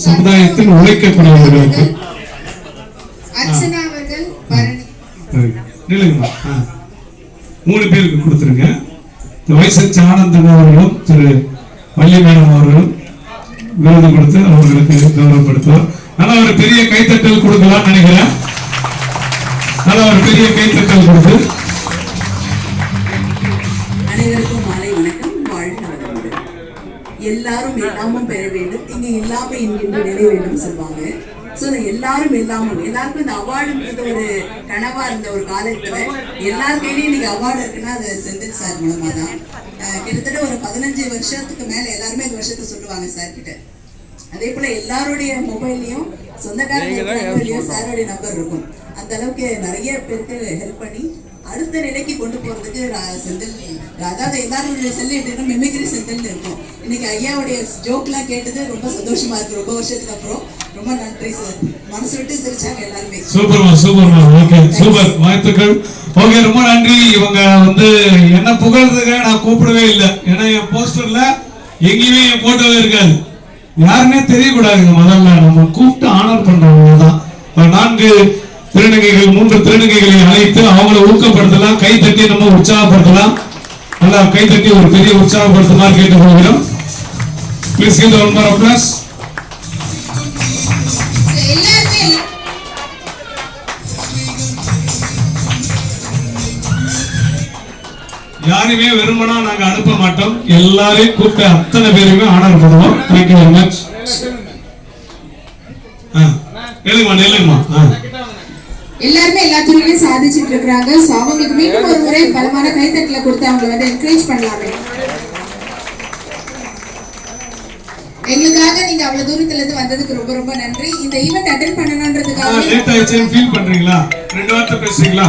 சமுதாயத்தில் உழைக்கக்கூடியவர்களுக்கு நிலுங்கம்மா 3 பேருக்கு கொடுத்துருங்க. வைசச் ஆனந்தன் அவர்களும் திரு வள்ளி மேடம் அவர்களும் விருது கொடுத்து அவர்களுக்கு கௌரவப்படுத்துவார். ஆனா ஒரு பெரிய கைத்தட்டல் கொடுக்கலாம் நினைக்கிறேன். ஆனா ஒரு பெரிய கைத்தட்டல் கொடுத்து அனைவருக்கும் மாலை வணக்கம். வாழ்க வளமுடன். எல்லாரும் எல்லாமும் பெற வேண்டும், இங்க இல்லாம இங்கின்ற நிலை வேண்டும் சொல்லுவாங்க. எல்லாரும் எல்லாமும் எல்லாருக்கும் இந்த அவார்டுன்றது ஒரு கனவா இருந்த ஒரு காலத்துல எல்லார் கையிலயும் இன்னைக்கு அவார்டு இருக்குன்னா அது செந்தில் சார் மூலமா தான். கிட்டத்தட்ட ஒரு 15 வருஷத்துக்கு மேல எல்லாருமே இந்த வருஷத்தை சொல்லுவாங்க சார் கிட்ட. அதே போல எல்லாருடைய மொபைல்லையும் சொந்தக்காரங்க சாரோடைய நம்பர் இருக்கும். அந்த அளவுக்கு நிறைய பேருக்கு ஹெல்ப் பண்ணி அடுத்த நிலைக்கு கொண்டு போறதுக்கு செந்தில், அதாவது எல்லாருடைய செல்லு மெமிக்ரி செந்தில் இருக்கும். இன்னைக்கு ஐயாவுடைய ஜோக்லாம் கேட்டது ரொம்ப சந்தோஷமா இருக்கு. ரொம்ப வருஷத்துக்கு அப்புறம் ரொம்ப நன்றி சார். மனசு விட்டு சிரிச்சாங்க எல்லாருமே. சூப்பர்மா. ஓகே, சூப்பர், வாழ்த்துக்கள். ஓகே, ரொம்ப நன்றி. இவங்க என்ன புகழ்றதுக்கு நான் கூப்பிடவே இல்லை. ஏன்னா என் போஸ்டர்ல எங்கேயுமே என் போட்டோவே இருக்காது. யாருன்னே தெரியக்கூடாதுங்க. முதல்ல நம்ம கூப்பிட்டு ஆனர் பண்றவங்க தான். 4 திருநங்கைகள் 3 திருநங்கைகளை அழைத்து அவங்களை ஊக்கப்படுத்தலாம். கை தட்டி நம்ம உற்சாகப்படுத்தலாம். நல்லா கை தட்டி ஒரு பெரிய உற்சாகப்படுத்துமாறு கேட்டுக்கொள்கிறோம். Please give one more applause. யாருமே வெறுமனா நாங்க அனுப்ப மாட்டோம். எல்லாரையும் கூப்பிட்டு அத்தனை பேருமே ஆனர் பண்ணுவோம். Thank you very much. எழுதுமா எல்லாருமே எல்லா துறையிலும் சாதிச்சுட்டு இருக்காங்க. அவங்களுக்கு மீண்டும் ஒரு முறை பலமான கைத்தட்டல கொடுத்து அவங்களை என்கரேஜ் பண்ணலாமே. எங்களுக்காக நீங்க அவ்வளவு தூரத்துல இருந்து வந்ததுக்கு ரொம்ப ரொம்ப நன்றி. இந்த ஈவென்ட் அட்டெண்ட் பண்ணணும்ன்றதுக்காக லேட் ஆயிடுச்சுன்னு ஃபீல் பண்றீங்களா? 2 வார்த்தை பேசுறீங்களா?